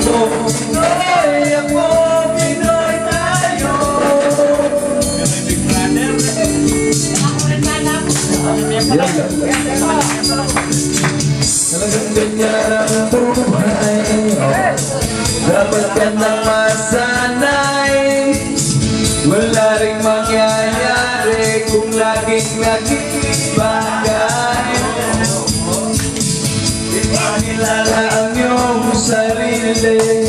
mo. Pinoy ako, Pinoy tayo. Talagang ganyan ang buhay. Dapat ka nang masanay. Wala rin mangyayari kung laging nagkibagay. Ipakilala ang iyong sarili.